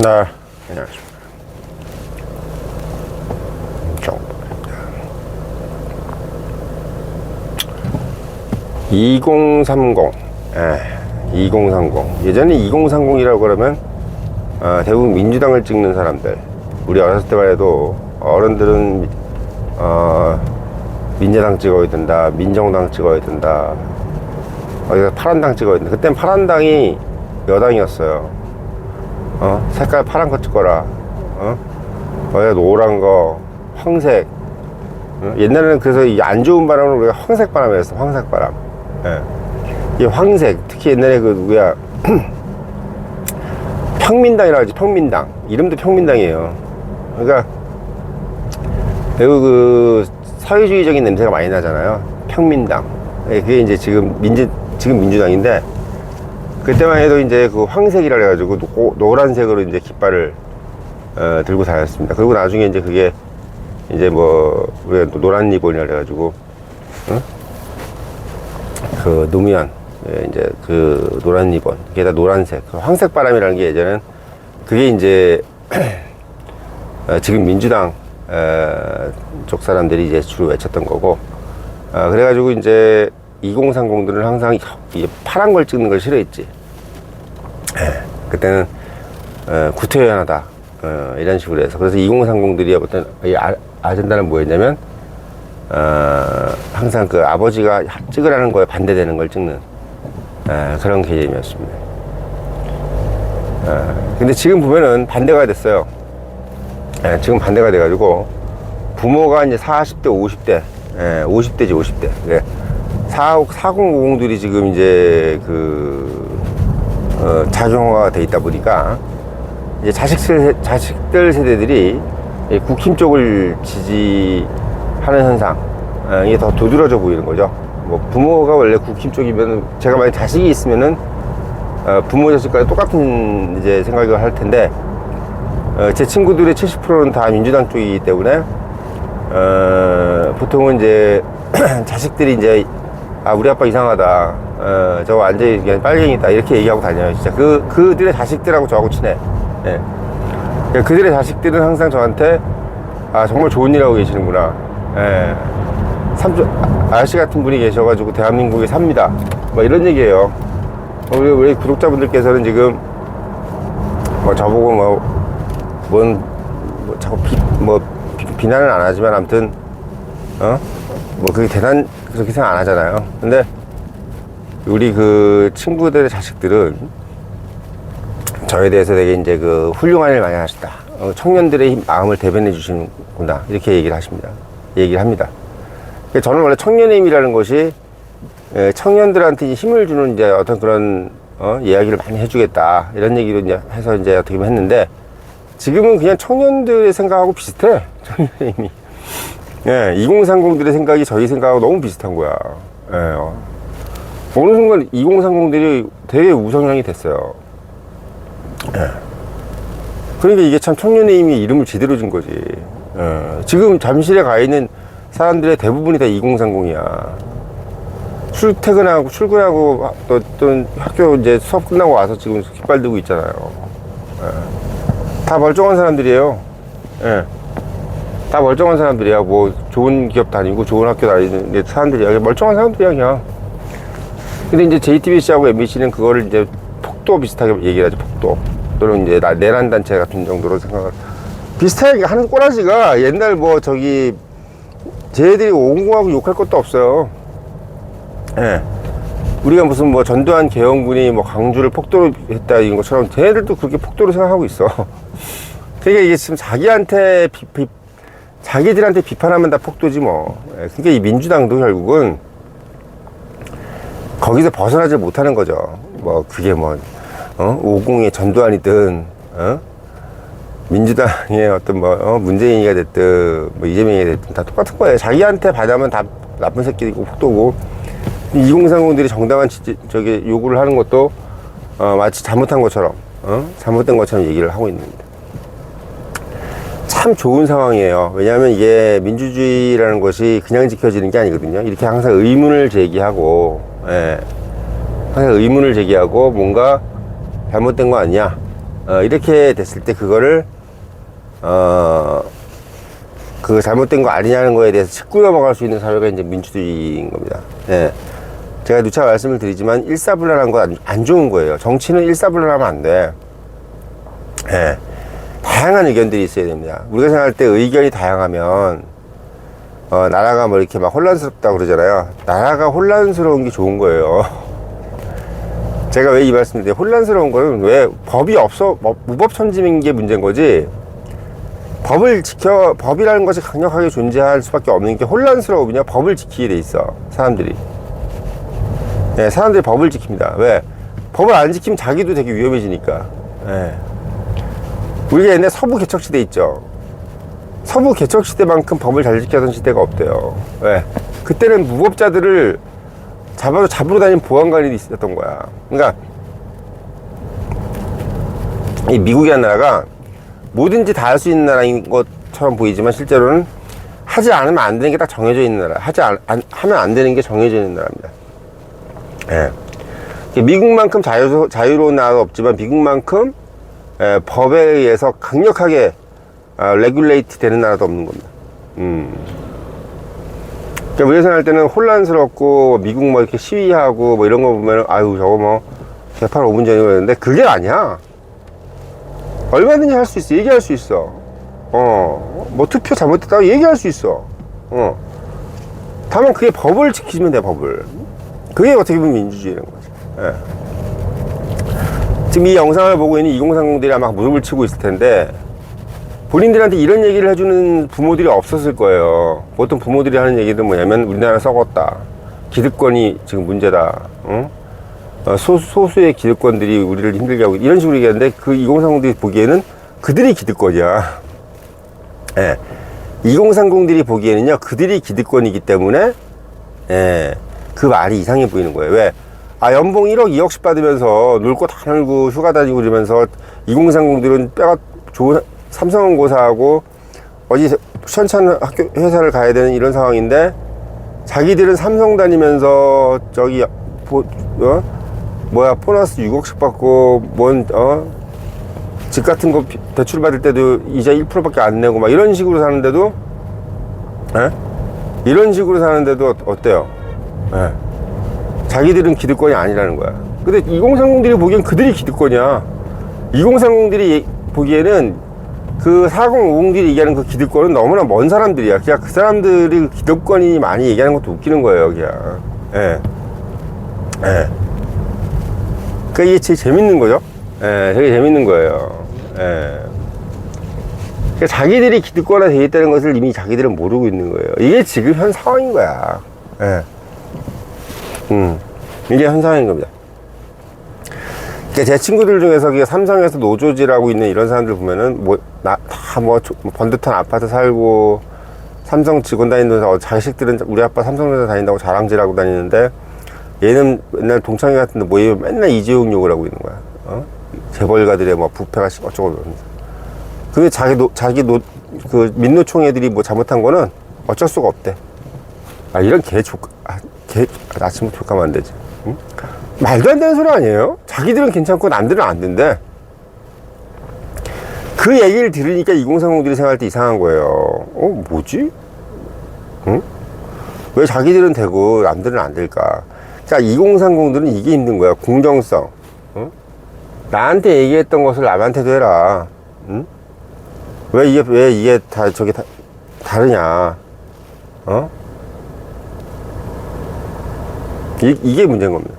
네, 안녕하십니까. 정보입니다. 2030, 2030. 예전에 2030이라고 그러면 대부분 민주당을 찍는 사람들. 우리 어렸을 때만 해도 어른들은 민주당 찍어야 된다, 민정당 찍어야 된다, 어디서 파란당 찍어야 된다. 그땐 파란당이 여당이었어요. 색깔 파란 거 찍거라. 어디가 노란 거, 황색. 옛날에는 그래서 이 안 좋은 바람을 우리가 황색 바람을 했어. 황색 바람. 이 황색, 특히 옛날에 그 누구야 평민당이라고 하지. 평민당. 이름도 평민당이에요. 그러니까 매우 그 사회주의적인 냄새가 많이 나잖아요. 평민당. 그게 이제 지금 민주당인데, 그때만 해도 이제 그 황색이라 해가지고 노란색으로 이제 깃발을 들고 다녔습니다. 그리고 나중에 이제 그게 이제 뭐 우리가 노란 리본이라 해가지고 그 노무현 이제 그 노란 리본, 그게 다 노란색, 그 황색 바람이라는 게 예전엔 그게 이제 지금 민주당 쪽 사람들이 이제 주로 외쳤던 거고, 그래가지고 이제 2030들은 항상 파란 걸 찍는 걸 싫어했지. 그때는 구태연하다 이런 식으로 해서. 그래서 2030들이 어떤 아젠다는 뭐였냐면 항상 그 아버지가 찍으라는 거에 반대되는 걸 찍는 그런 개념이었습니다. 근데 지금 보면은 반대가 됐어요. 지금 반대가 돼가지고 부모가 이제 40대 50대 50대지 50대 4050들이 지금 이제 작용화가 돼 있다 보니까 이제 자식들 세대들이 국힘 쪽을 지지하는 현상, 이게 더 도드라져 보이는 거죠. 뭐 부모가 원래 국힘 쪽이면, 제가 만약 자식이 있으면은 부모 자식과 똑같은 이제 생각을 할 텐데, 제 친구들의 70%는 다 민주당 쪽이기 때문에 보통은 이제 자식들이 이제 우리 아빠 이상하다, 저거 완전히 그냥 빨갱이다, 이렇게 얘기하고 다녀요. 진짜 그들의 자식들하고 저하고 친해. 그들의 자식들은 항상 저한테 정말 좋은 일 하고 계시는구나, 아저씨 같은 분이 계셔가지고 대한민국에 삽니다, 뭐 이런 얘기예요. 우리 구독자분들께서는 지금 뭐 저보고 자꾸 비난은 안 하지만, 아무튼 그게 그렇게 생각 안 하잖아요. 근데 우리 그 친구들의 자식들은 저에 대해서 되게 이제 그 훌륭한 일 많이 하셨다, 청년들의 마음을 대변해 주시는구나, 이렇게 얘기를 합니다. 저는 원래 청년의 힘이라는 것이 청년들한테 힘을 주는 이제 어떤 그런 이야기를 많이 해주겠다, 이런 얘기로 이제 해서 이제 어떻게 보면 했는데, 지금은 그냥 청년들의 생각하고 비슷해. 청년의 힘이. 2030들의 생각이 저희 생각하고 너무 비슷한 거야. 어느 순간 2030들이 되게 우성향이 됐어요. 그러니까 이게 참 청년의 힘이 이름을 제대로 준 거지. 지금 잠실에 가 있는 사람들의 대부분이 다 2030이야. 출근하고 또 학교 이제 수업 끝나고 와서 지금 깃발 들고 있잖아요. 다 멀쩡한 사람들이에요. 다 멀쩡한 사람들이야. 뭐 좋은 기업 다니고 좋은 학교 다니는 사람들이야. 멀쩡한 사람들이야 그냥. 근데 이제 JTBC하고 MBC는 그거를 이제 폭도 비슷하게 얘기를 하죠. 폭도, 또는 이제 내란 단체 같은 정도로 생각을 비슷하게 하는 꼬라지가, 옛날 쟤네들이 옹호하고 욕할 것도 없어요. 우리가 무슨 뭐 전두환 계엄군이 뭐 광주를 폭도로 했다 이런 것처럼 쟤네들도 그렇게 폭도로 생각하고 있어. 그러니까 이게 지금 자기들한테 비판하면 다 폭도지 뭐. 그러니까 이 민주당도 결국은 거기서 벗어나지 못하는 거죠. 뭐 그게 뭐 50의 전두환이든 민주당의 어떤 문재인이가 됐든 뭐 이재명이 됐든 다 똑같은 거예요. 자기한테 반하면 다 나쁜 새끼이고 폭도고, 2030들이 정당한 요구를 하는 것도 마치 잘못한 것처럼 잘못된 것처럼 얘기를 하고 있는 겁니다. 참 좋은 상황이에요. 왜냐하면 이게 민주주의라는 것이 그냥 지켜지는 게 아니거든요. 이렇게 항상 의문을 제기하고, 항상 의문을 제기하고 뭔가 잘못된 거 아니야, 이렇게 됐을 때 그거를 그 잘못된 거 아니냐는 거에 대해서 짚고 넘어갈 수 있는 사회가 이제 민주주의인 겁니다. 예. 제가 누차 말씀을 드리지만 일사불란한 건 안 좋은 거예요. 정치는 일사불란하면 안 돼. 예. 다양한 의견들이 있어야 됩니다. 우리가 생각할 때 의견이 다양하면 나라가 뭐 이렇게 막 혼란스럽다고 그러잖아요. 나라가 혼란스러운 게 좋은 거예요. 제가 왜 이 말씀을 드려요? 혼란스러운 거는 왜 법이 없어, 무법천지인 게 문제인 거지. 법이라는 것이 강력하게 존재할 수밖에 없는 게 혼란스러우면 법을 지키게 돼 있어, 사람들이. 네, 사람들이 법을 지킵니다. 왜? 법을 안 지키면 자기도 되게 위험해지니까. 네. 우리가 옛날에 서부 개척시대 있죠. 서부 개척시대만큼 법을 잘 지켰던 시대가 없대요. 왜? 그때는 무법자들을 잡으러 다니는 보안관이 있었던 거야. 그러니까 이 미국이라는 나라가 뭐든지 다 할 수 있는 나라인 것처럼 보이지만 실제로는 하지 않으면 안 되는 게 딱 정해져 있는 나라, 하면 안 되는 게 정해져 있는 나라입니다. 예. 미국만큼 자유로운 나라도 없지만 미국만큼 법에 의해서 강력하게 레귤레이트 되는 나라도 없는 겁니다. 그러니까 우리가 생각할 때는 혼란스럽고 미국 뭐 이렇게 시위하고 뭐 이런 거 보면 아유 저거 뭐 개판 5분 전이고 그랬는데 그게 아니야. 얼마든지 할 수 있어. 얘기할 수 있어. 뭐 투표 잘못됐다고 얘기할 수 있어. 다만 그게 법을 지키면 돼, 법을. 그게 어떻게 보면 민주주의라는 거지. 예. 지금 이 영상을 보고 있는 2030들이 아마 무릎을 치고 있을 텐데 본인들한테 이런 얘기를 해주는 부모들이 없었을 거예요. 보통 부모들이 하는 얘기는 뭐냐면 우리나라 썩었다. 기득권이 지금 문제다. 응? 소수의 기득권들이 우리를 힘들게 하고 이런 식으로 얘기하는데 그 2030들이 보기에는 그들이 기득권이야. 예. 2030들이 보기에는요 그들이 기득권이기 때문에 예. 그 말이 이상해 보이는 거예요. 왜? 연봉 1억 2억씩 받으면서 놀 거 다 놀고 휴가 다니고 그러면서 2030들은 뼈가 좋은 삼성고사하고 어디 시원찮은 학교 회사를 가야 되는 이런 상황인데 자기들은 삼성 다니면서 저기 보너스 6억씩 받고 집 같은 거 대출 받을 때도 이자 1%밖에 안 내고 막 이런 식으로 사는데도 이런 식으로 사는데도 어때요? 자기들은 기득권이 아니라는 거야. 근데 2030들이 보기엔 그들이 기득권이야. 2030들이 보기에는 그 4050들이 얘기하는 그 기득권은 너무나 먼 사람들이야. 그냥 그 사람들이 기득권이 많이 얘기하는 것도 웃기는 거예요, 그냥. 그러니까 이게 제일 재밌는 거죠. 되게 재밌는 거예요. 그러니까 자기들이 기득권화 되어 있다는 것을 이미 자기들은 모르고 있는 거예요. 이게 지금 현 상황인 거야. 이게 현 상황인 겁니다. 그러니까 제 친구들 중에서 삼성에서 노조지라고 있는 이런 사람들 보면은 번듯한 아파트 살고 삼성 직원 다니면서 자식들은 우리 아빠 삼성회사 다닌다고 자랑질하고 다니는데 얘는 맨날 동창회 같은데 모이면 맨날 이재용 욕을 하고 있는 거야. 재벌가들의 뭐 부패가 어쩌고 그러면서. 근데 그 민노총 애들이 뭐 잘못한 거는 어쩔 수가 없대. 이런 아침부터 족하면 안 되지. 응? 말도 안 되는 소리 아니에요? 자기들은 괜찮고 남들은 안 된대. 그 얘기를 들으니까 2030들이 생각할 때 이상한 거예요. 뭐지? 응? 왜 자기들은 되고 남들은 안 될까? 자, 2030들은 이게 힘든 거야. 공정성. 응? 나한테 얘기했던 것을 남한테도 해라. 응? 왜 이게 다 다르냐? 이게 문제인 겁니다.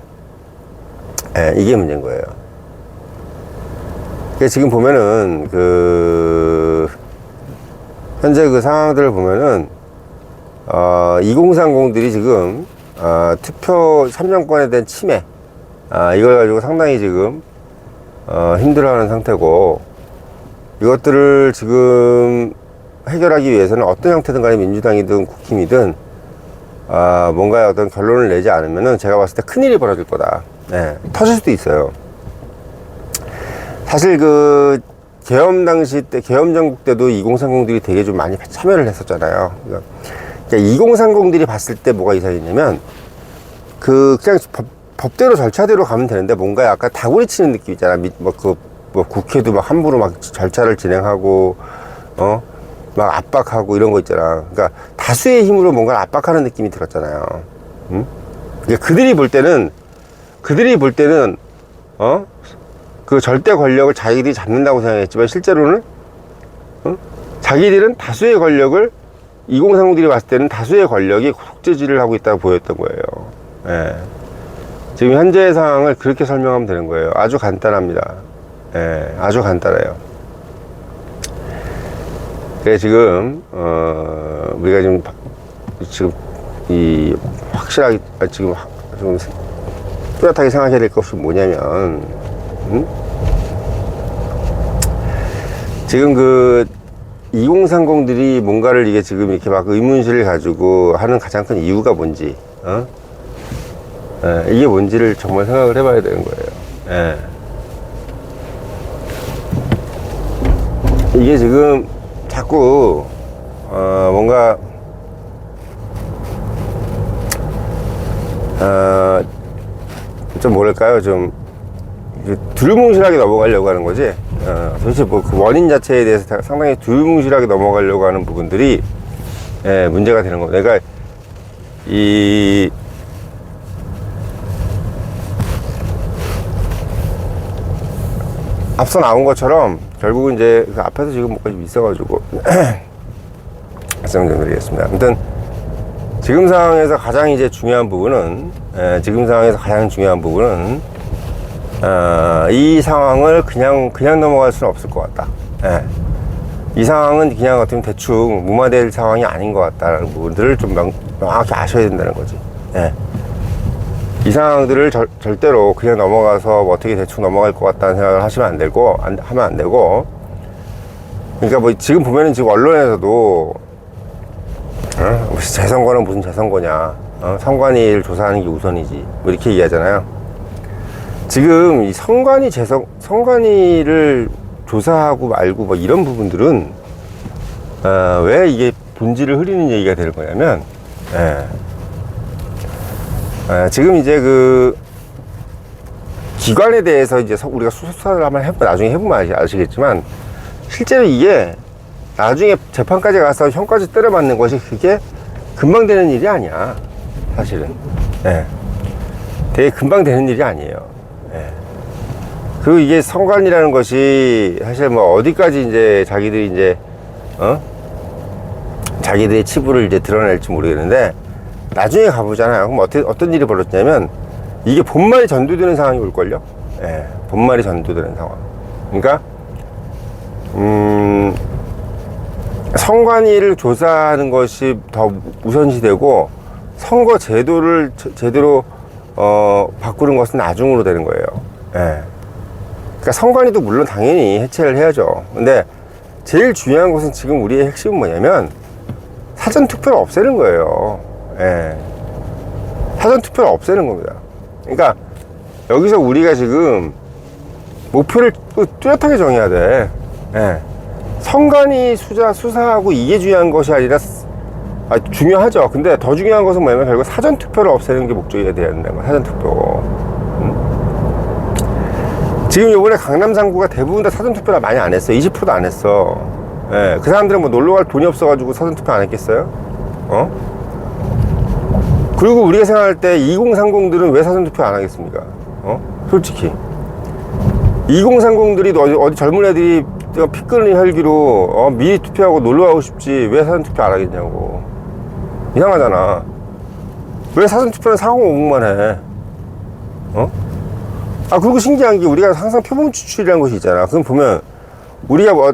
이게 문제인 거예요. 그러니까 지금 보면은, 현재 그 상황들을 보면은, 2030들이 지금, 투표 참정권에 대한 침해, 이걸 가지고 상당히 지금, 힘들어하는 상태고, 이것들을 지금 해결하기 위해서는 어떤 형태든 간에 민주당이든 국힘이든, 뭔가 어떤 결론을 내지 않으면은 제가 봤을 때 큰일이 벌어질 거다. 터질 수도 있어요. 사실 계엄 당시 때, 계엄 정국 때도 2030들이 되게 좀 많이 참여를 했었잖아요. 그러니까 2030들이 봤을 때 뭐가 이상했냐면, 그냥 법대로 절차대로 가면 되는데 뭔가 약간 다구리 치는 느낌 있잖아. 뭐 국회도 막 함부로 막 절차를 진행하고, 막 압박하고 이런 거 있잖아. 그러니까 다수의 힘으로 뭔가를 압박하는 느낌이 들었잖아요. 응? 그러니까 그들이 볼 때는, 그 절대 권력을 자기들이 잡는다고 생각했지만 실제로는, 자기들은 다수의 권력을 2030들이 봤을 때는 다수의 권력이 속죄질을 하고 있다고 보였던 거예요. 예. 지금 현재의 상황을 그렇게 설명하면 되는 거예요. 아주 간단합니다. 예, 아주 간단해요. 그래, 지금, 우리가 지금, 확실하게, 지금, 좀, 뚜렷하게 생각해야 될 것이 뭐냐면, 지금 2030들이 뭔가를 이게 지금 이렇게 막 의문실을 가지고 하는 가장 큰 이유가 뭔지, 이게 뭔지를 정말 생각을 해봐야 되는 거예요. 예. 이게 지금 자꾸, 뭔가, 좀 뭐랄까요, 좀, 두루뭉실하게 넘어가려고 하는 거지. 도대체 뭐 그 원인 자체에 대해서 상당히 두루뭉실하게 넘어가려고 하는 부분들이, 문제가 되는 겁니다. 내가 앞서 나온 것처럼 결국은 이제 그 앞에서 지금 뭐가 좀 있어가지고 말씀 좀 드리겠습니다. 아무튼 지금 상황에서 가장 이제 중요한 부분은, 이 상황을 그냥 넘어갈 수는 없을 것 같다. 이 상황은 그냥 어떻게 보면 대충 무마될 상황이 아닌 것 같다라는 부분들을 좀 명확히 아셔야 된다는 거지. 이 상황들을 절대로 그냥 넘어가서 뭐 어떻게 대충 넘어갈 것 같다는 생각을 하면 안 되고, 그러니까 뭐 지금 보면은 지금 언론에서도, 재선거는 무슨 재선거냐, 선관위를 조사하는 게 우선이지, 뭐 이렇게 얘기하잖아요. 지금 이 선관위를 조사하고 말고 뭐 이런 부분들은, 왜 이게 본질을 흐리는 얘기가 되는 거냐면, 지금 이제 기관에 대해서 이제 우리가 수사를 한번 나중에 해보면 아시겠지만, 실제로 이게 나중에 재판까지 가서 형까지 때려맞는 것이 그게 금방 되는 일이 아니야, 사실은. 되게 금방 되는 일이 아니에요. 그리고 이게 선관이라는 것이 사실 뭐 어디까지 이제 자기들이 이제, 자기들의 치부를 이제 드러낼지 모르겠는데, 나중에 가보잖아요. 그럼 어떤 일이 벌어지냐면, 이게 본말이 전도되는 상황이 올걸요? 본말이 전도되는 상황. 그러니까, 선관위를 조사하는 것이 더 우선시되고, 선거 제도를 제대로, 바꾸는 것은 나중으로 되는 거예요. 그러니까 선관위도 물론 당연히 해체를 해야죠. 근데 제일 중요한 것은 지금 우리의 핵심은 뭐냐면, 사전투표를 없애는 거예요. 사전투표를 없애는 겁니다. 그러니까 여기서 우리가 지금 목표를 뚜렷하게 정해야 돼. 선관위 수사하고 이게 중요한 것이 아니라, 중요하죠. 근데 더 중요한 것은 뭐냐면 결국 사전투표를 없애는 게 목적이 돼야 된다는 거야. 사전투표. 지금 요번에 강남 3구가 대부분 다 사전투표를 많이 안 했어. 20%도 안 했어. 그 사람들은 뭐 놀러 갈 돈이 없어가지고 사전투표 안 했겠어요? 그리고 우리가 생각할 때 2030들은 왜 사전투표 안 하겠습니까? 솔직히 2030들이 어디 젊은 애들이 피 끓는 혈기로 미리 투표하고 놀러 가고 싶지 왜 사전투표 안 하겠냐고. 이상하잖아. 왜 사전투표는 4050만 해? 그리고 신기한 게 우리가 항상 표본 추출이라는 것이 있잖아. 그럼 보면 우리가 뭐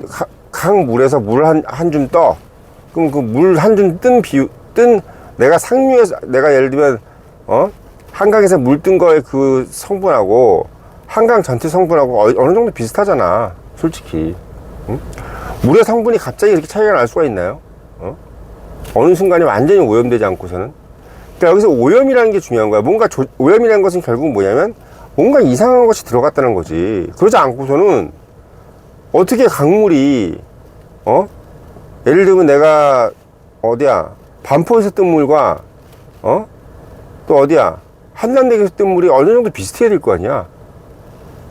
강 물에서 물 한 줌 떠. 그럼 그 물 한 줌 뜬 내가 상류에서, 내가 예를 들면 한강에서 물 뜬 거의 그 성분하고 한강 전체 성분하고 어느 정도 비슷하잖아, 솔직히. 물의 성분이 갑자기 이렇게 차이가 날 수가 있나요? 어느 순간에 완전히 오염되지 않고서는. 그러니까 여기서 오염이라는 게 중요한 거야. 오염이라는 것은 결국 뭐냐면 뭔가 이상한 것이 들어갔다는 거지. 그러지 않고서는 어떻게 강물이, 예를 들면 내가 어디야, 반포에서 뜬 물과, 또 어디야, 한남대교에서 뜬 물이 어느 정도 비슷해야 될 거 아니야.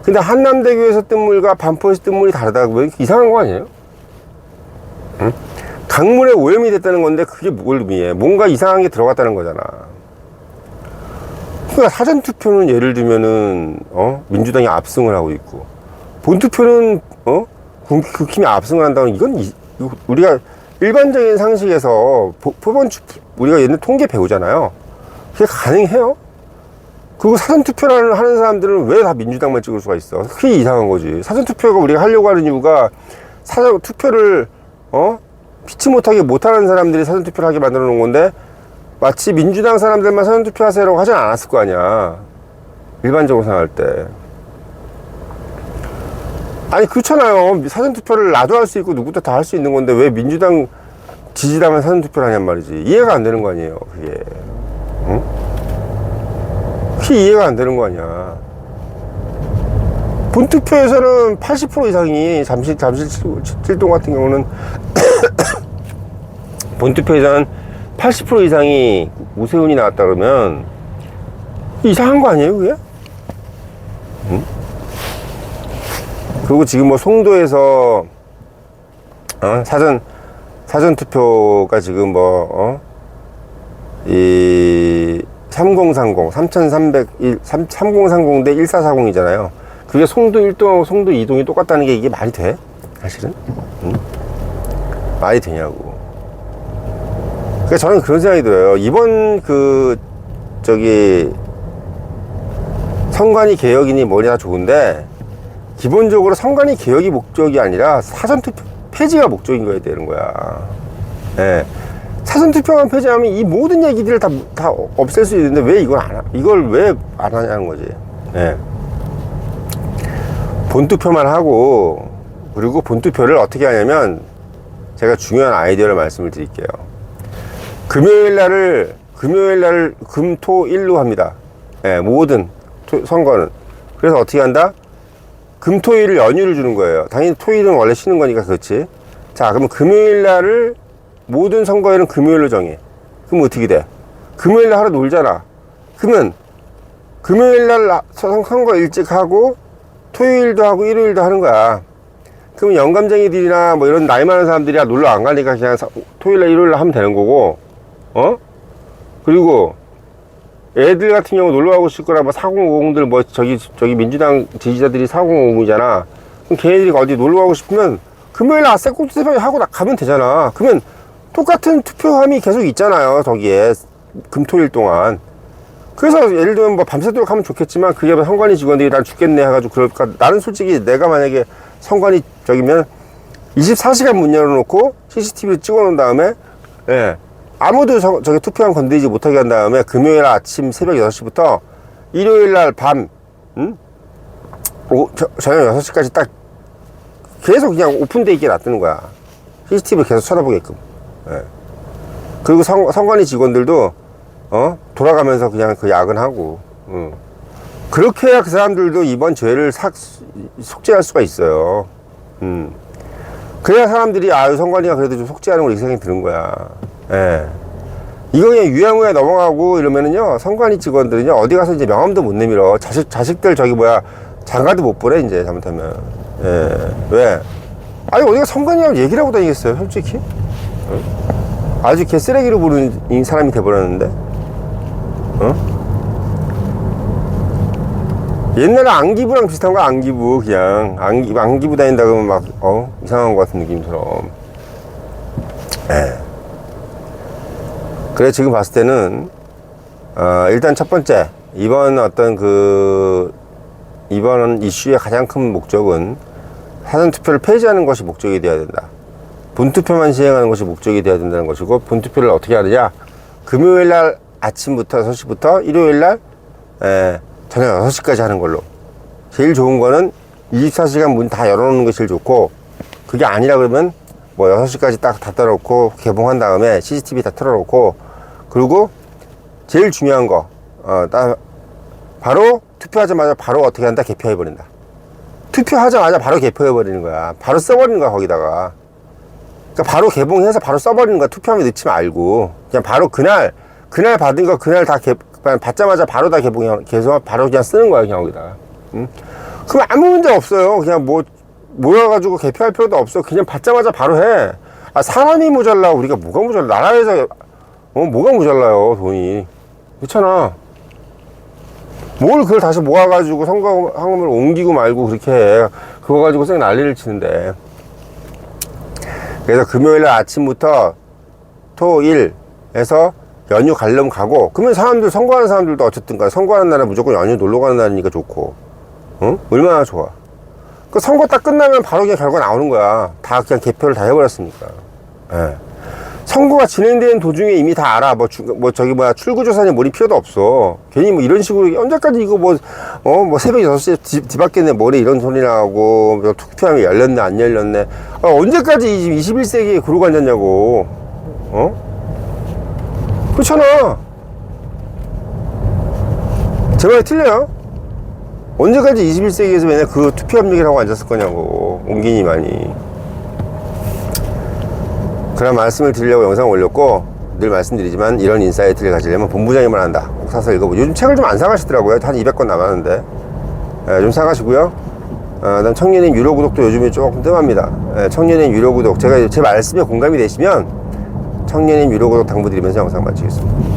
근데 한남대교에서 뜬 물과 반포에서 뜬 물이 다르다고 보면 이상한 거 아니에요? 응? 강물에 오염이 됐다는 건데 그게 뭘 의미해? 뭔가 이상한 게 들어갔다는 거잖아. 그러니까 사전투표는 예를 들면은 민주당이 압승을 하고 있고, 본투표는 국힘이 압승을 한다는, 이건 우리가 일반적인 상식에서 우리가 옛날 통계 배우잖아요. 그게 가능해요? 그리고 사전투표를 하는 사람들은 왜 다 민주당만 찍을 수가 있어? 그게 이상한 거지. 사전투표가 우리가 하려고 하는 이유가, 사전투표를 피치 못하는 사람들이 사전투표를 하게 만들어 놓은 건데, 마치 민주당 사람들만 사전투표 하세요라고 하진 않았을 거 아니야, 일반적으로 생각할 때. 아니 그렇잖아요. 사전투표를 나도 할 수 있고 누구도 다 할 수 있는 건데 왜 민주당 지지당만 사전투표를 하냔 말이지. 이해가 안 되는 거 아니에요, 그게. 응? 그게 이해가 안 되는 거 아니야. 본투표에서는 80% 이상이 잠실칠동 같은 경우는 본투표에서는 80% 이상이 오세훈이 나왔다 그러면 이상한 거 아니에요, 그게? 응? 그리고 지금 뭐 송도에서 사전 투표가 지금 이 3030 대 1440이잖아요. 그게 송도 1동하고 송도 2동이 똑같다는 게 이게 말이 돼? 사실은? 응? 말이 되냐고. 그러니까 저는 그런 생각이 들어요. 이번 선관위 개혁이니 뭐냐 좋은데, 기본적으로 선관위 개혁이 목적이 아니라 사전투표 폐지가 목적인 거야 되는 거야. 예. 사전투표만 폐지하면 이 모든 얘기들을 다 없앨 수 있는데 왜 이걸 왜 안 하냐는 거지. 예. 본투표만 하고, 그리고 본투표를 어떻게 하냐면, 제가 중요한 아이디어를 말씀을 드릴게요. 금요일 날을 금토일로 합니다. 예, 모든 선거는. 그래서 어떻게 한다? 금토일을 연휴를 주는 거예요. 당연히 토일은 원래 쉬는 거니까 그렇지. 자, 그러면 금요일 날을 모든 선거에는 금요일로 정해. 그럼 어떻게 돼? 금요일 날 하루 놀잖아. 그러면 금요일 날 선거 일찍 하고 토요일도 하고 일요일도 하는 거야. 그러면 영감쟁이들이나 뭐 이런 나이 많은 사람들이 놀러 안 가니까 그냥 토요일 날 일요일 날 하면 되는 거고, 그리고 애들 같은 경우 놀러 가고 싶을 거라, 4050들 저기 민주당 지지자들이 4050이잖아. 그럼 걔네들이 어디 놀러 가고 싶으면 금요일 날 아싸 꼭지 새벽에 하고 가면 되잖아. 그러면 똑같은 투표함이 계속 있잖아요, 저기에. 금토일 동안. 그래서 예를 들면 밤새도록 하면 좋겠지만, 그게 선관위 직원들이 난 죽겠네 해가지고 그럴까. 나는 솔직히 내가 만약에 선관위 저기면 24시간 문 열어놓고 CCTV를 찍어놓은 다음에, 예, 아무도 저기 투표함 건드리지 못하게 한 다음에 금요일 아침 새벽 6시부터 일요일 날 밤, 저녁 6시까지 딱 계속 그냥 오픈돼 있게 놔두는 거야. CCTV 계속 쳐다보게끔. 예. 그리고 선관위 직원들도 돌아가면서 그냥 그 야근하고, 그렇게 해야 그 사람들도 이번 죄를 속죄할 수가 있어요. 그래야 사람들이 선관위가 그래도 좀 속죄하는 걸, 이 생각이 드는 거야. 예. 이거 그냥 유야무야 넘어가고 이러면은요, 선관위 직원들은요, 어디 가서 이제 명함도 못 내밀어. 자식들 장가도 못 보내, 이제, 잘못하면. 예. 왜? 아니, 어디가 선관위하고 얘기를 하고 다니겠어요, 솔직히? 아주 개 쓰레기로 부르는 사람이 돼버렸는데? 옛날에 안기부랑 비슷한 거야, 안기부. 그냥 안기부 다닌다 그러면 이상한 것 같은 느낌처럼. 예. 그래, 지금 봤을 때는 일단 첫 번째, 이번 이슈의 가장 큰 목적은 사전투표를 폐지하는 것이 목적이 되어야 된다. 본투표만 시행하는 것이 목적이 되어야 된다는 것이고, 본투표를 어떻게 하느냐, 금요일날 아침부터 6시부터 일요일날 저녁 6시까지 하는 걸로. 제일 좋은 거는 24시간 문 다 열어놓는 것이 제일 좋고, 그게 아니라 그러면 6시까지 딱 닫아 놓고 개봉한 다음에 CCTV 다 틀어 놓고, 그리고 제일 중요한 거, 바로 투표하자마자 바로 어떻게 한다? 개표해버린다. 투표하자마자 바로 개표해버리는 거야. 바로 써버리는 거야, 거기다가. 그러니까 바로 개봉해서 바로 써버리는 거야. 투표함에 넣지 말고. 그냥 바로 그날 받은 거 그날 다 받자마자 바로 다 개봉해서 바로 그냥 쓰는 거야, 그냥 거기다가. 그럼 아무 문제 없어요. 그냥 뭐 모여가지고 개표할 필요도 없어. 그냥 받자마자 바로 해. 아, 사람이 모자라. 우리가 뭐가 모자라. 나라에서 뭐가 모자라요, 돈이. 그렇잖아. 뭘 그걸 다시 모아가지고 선거항을 옮기고 말고 그렇게 해. 그거 가지고 쌩 난리를 치는데. 그래서 금요일날 아침부터 토일에서 연휴 가려면 가고, 그러면 사람들, 선거하는 사람들도 어쨌든 간 선거하는 날은 무조건 연휴 놀러 가는 날이니까 좋고, 응? 얼마나 좋아. 그 선거 딱 끝나면 바로 그냥 결과 나오는 거야. 다 그냥 개표를 다 해버렸으니까. 예. 선거가 진행되는 도중에 이미 다 알아. 출구조사니 뭐니 필요도 없어. 괜히 뭐 이런 식으로, 언제까지 이거 새벽 6시에 뒤바뀌었네, 뭐래, 이런 소리 나고, 투표함이 열렸네, 안 열렸네. 언제까지 21세기에 그러고 앉았냐고. 그렇잖아. 제 말이 틀려요? 언제까지 21세기에서 맨날 그 투표함 얘기를 하고 앉았을 거냐고. 옹기니 많이. 그런 말씀을 드리려고 영상을 올렸고, 늘 말씀드리지만 이런 인사이트를 가지려면 본부장님을 한다. 꼭 사서 읽어보고. 요즘 책을 좀 안 사가시더라고요. 한 200권 남았는데. 좀 사가시고요. 그다음 청년인 유료 구독도 요즘에 조금 뜸합니다. 청년인 유료 구독. 제가 제 말씀에 공감이 되시면 청년인 유료 구독 당부드리면서 영상 마치겠습니다.